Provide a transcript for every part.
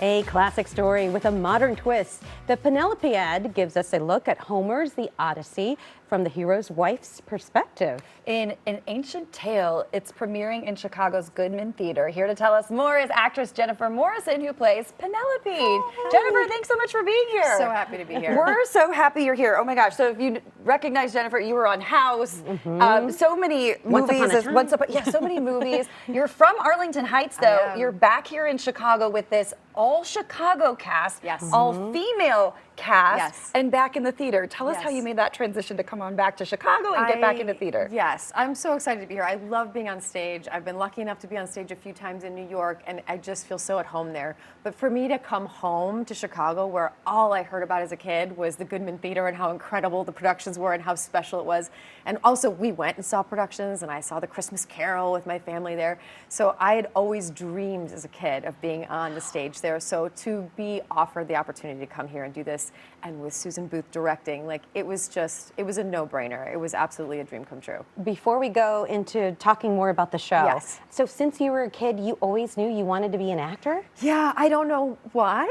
A classic story with a modern twist. The Penelopiad gives us a look at Homer's The Odyssey from the hero's wife's perspective. In an ancient tale, it's premiering in Chicago's Goodman Theater. Here to tell us more is actress Jennifer Morrison, who plays Penelope. Hi. Jennifer, thanks so much for being here. So happy to be here. We're so happy you're here. Oh my gosh. So if you recognize Jennifer, you were on House. So many movies. So many movies. You're from Arlington Heights, though. You're back here in Chicago with this all-Chicago cast, all-female cast, and back in the theater. Tell us how you made that transition to come on back to Chicago and get back into theater. Yes, I'm so excited to be here. I love being on stage. I've been lucky enough to be on stage a few times in New York, and I just feel so at home there. But for me to come home to Chicago, where all I heard about as a kid was the Goodman Theater and how incredible the productions were and how special it was. And also, we went and saw productions, and I saw the Christmas Carol with my family there. So I had always dreamed as a kid of being on the stage there. So to be offered the opportunity to come here and do this, and with Susan Booth directing, like it was a no-brainer. It was absolutely a dream come true. Before we go into talking more about the show, so since you were a kid, you always knew you wanted to be an actor? Yeah, I don't know why.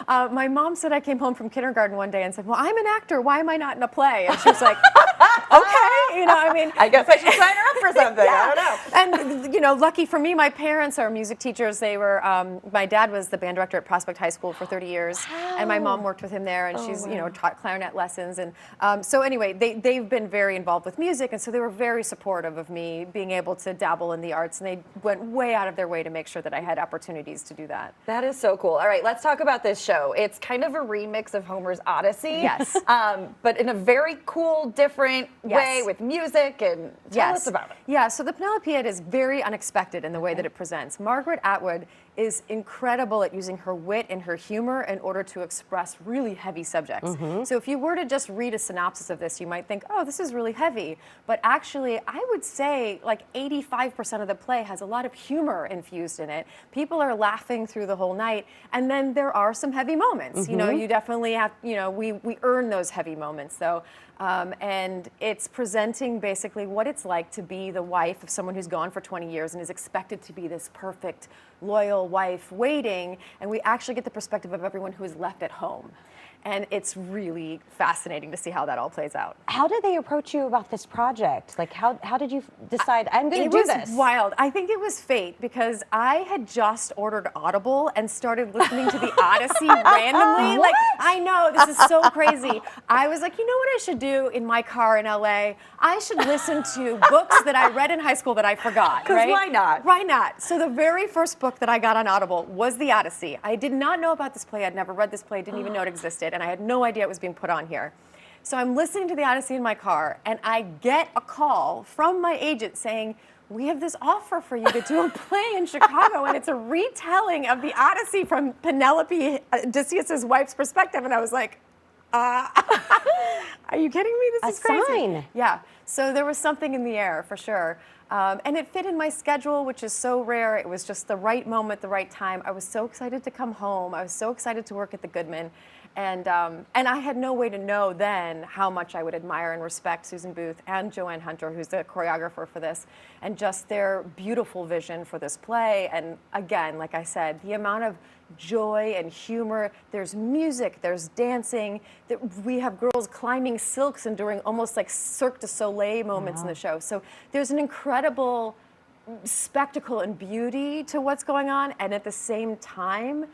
My mom said I came home from kindergarten one day and said, well, I'm an actor, why am I not in a play? And she was like, okay, you know, I mean. I guess I should sign her up for something, I don't know. And, you know, lucky for me, my parents are music teachers. They were, my dad was the band director at Prospect High School for 30 years, and my mom worked with him there, and she's, you know, taught clarinet lessons. And so anyway, they've been very involved with music, and so they were very supportive of me being able to dabble in the arts, and they went way out of their way to make sure that I had opportunities to do that. That is so cool. All right, let's talk about this show. It's kind of a remix of Homer's Odyssey. Yes. But in a very cool, different way with music, and tell us about it. Yeah, so the Penelopiad is very unexpected in the way that it presents. Margaret Atwood is incredible at using her wit and her humor in order to express really heavy subjects. So if you were to just read a synopsis of this, you might think, oh, this is really heavy. But actually, I would say like 85% of the play has a lot of humor infused in it. People are laughing through the whole night. And then there are some heavy moments. You know, you definitely have, you know, we earn those heavy moments, though. And it's presenting basically what it's like to be the wife of someone who's gone for 20 years and is expected to be this perfect, loyal wife waiting, and we actually get the perspective of everyone who is left at home. And it's really fascinating to see how that all plays out. How did they approach you about this project? Like, how did you decide, I'm going to do this? It was wild. I think it was fate, because I had just ordered Audible and started listening to the Odyssey randomly. Like, I know, this is so crazy. I was like, you know what I should do in my car in LA? I should listen to books that I read in high school that I forgot, right? Why not? Why not? So the very first book that I got on Audible was The Odyssey. I did not know about this play. I'd never read this play, didn't even know it existed. And I had no idea it was being put on here. So I'm listening to The Odyssey in my car, and I get a call from my agent saying, we have this offer for you to do a play in Chicago, and it's a retelling of The Odyssey from Penelope, Odysseus' wife's perspective. And I was like, are you kidding me? This is crazy. Sign. Yeah, so there was something in the air for sure. And it fit in my schedule, which is so rare. It was just the right moment, the right time. I was so excited to come home. I was so excited to work at the Goodman. And I had no way to know then how much I would admire and respect Susan Booth and Joanne Hunter, who's the choreographer for this, and just their beautiful vision for this play. And again, like I said, the amount of joy and humor, there's music, there's dancing, we have girls climbing silks and doing almost like Cirque du Soleil moments in the show. So there's an incredible spectacle and beauty to what's going on, and at the same time,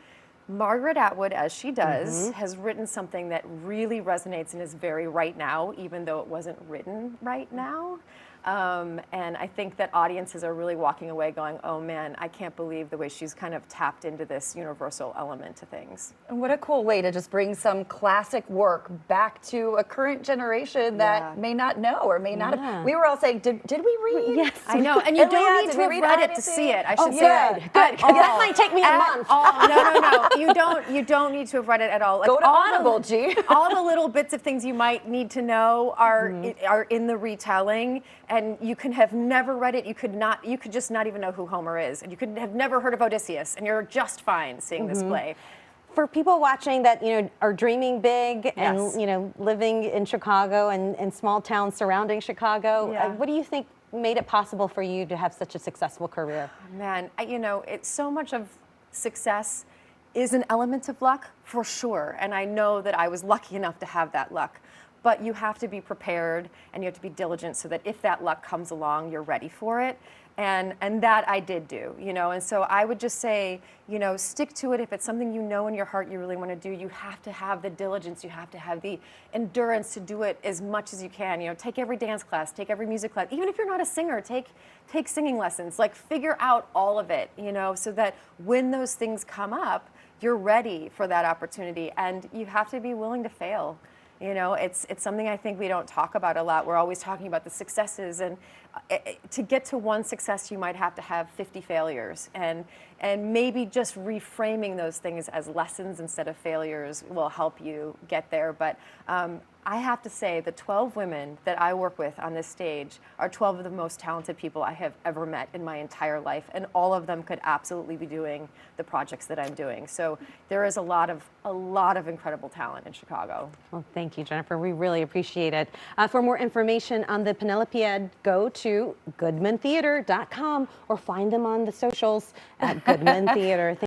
Margaret Atwood, as she does, has written something that really resonates and is very right now, even though it wasn't written right now. And I think that audiences are really walking away going, oh man, I can't believe the way she's kind of tapped into this universal element to things. And what a cool way to just bring some classic work back to a current generation that may not know or may not have. We were all saying, did we read? Yes. I know, and you don't need to have read it to see it, I should say. Good. That might take me a month. No. You don't need to have read it at all. Like, go to Audible, G. All the little bits of things you might need to know are in the retelling, and you can have never read it. You could just not even know who Homer is, and you could have never heard of Odysseus, and you're just fine seeing this play. For people watching that, are dreaming big and, living in Chicago and small towns surrounding Chicago, what do you think made it possible for you to have such a successful career? Man, it's so much of success is an element of luck for sure. And I know that I was lucky enough to have that luck. But you have to be prepared and you have to be diligent so that if that luck comes along, you're ready for it. And that I did do, you know, and so I would just say, you know, stick to it. If it's something you know in your heart you really want to do, you have to have the diligence, you have to have the endurance to do it as much as you can. You know, take every dance class, take every music class. Even if you're not a singer, take singing lessons. Like, figure out all of it, you know, so that when those things come up, you're ready for that opportunity. And you have to be willing to fail. You know, it's something I think we don't talk about a lot. We're always talking about the successes, and to get to one success, you might have to have 50 failures, and maybe just reframing those things as lessons instead of failures will help you get there. But I have to say, the 12 women that I work with on this stage are 12 of the most talented people I have ever met in my entire life, and all of them could absolutely be doing the projects that I'm doing. So there is a lot of incredible talent in Chicago. Well, thank you, Jennifer. We really appreciate it. For more information on the Penelopiad, go to goodmantheater.com or find them on the socials at Goodman Theater.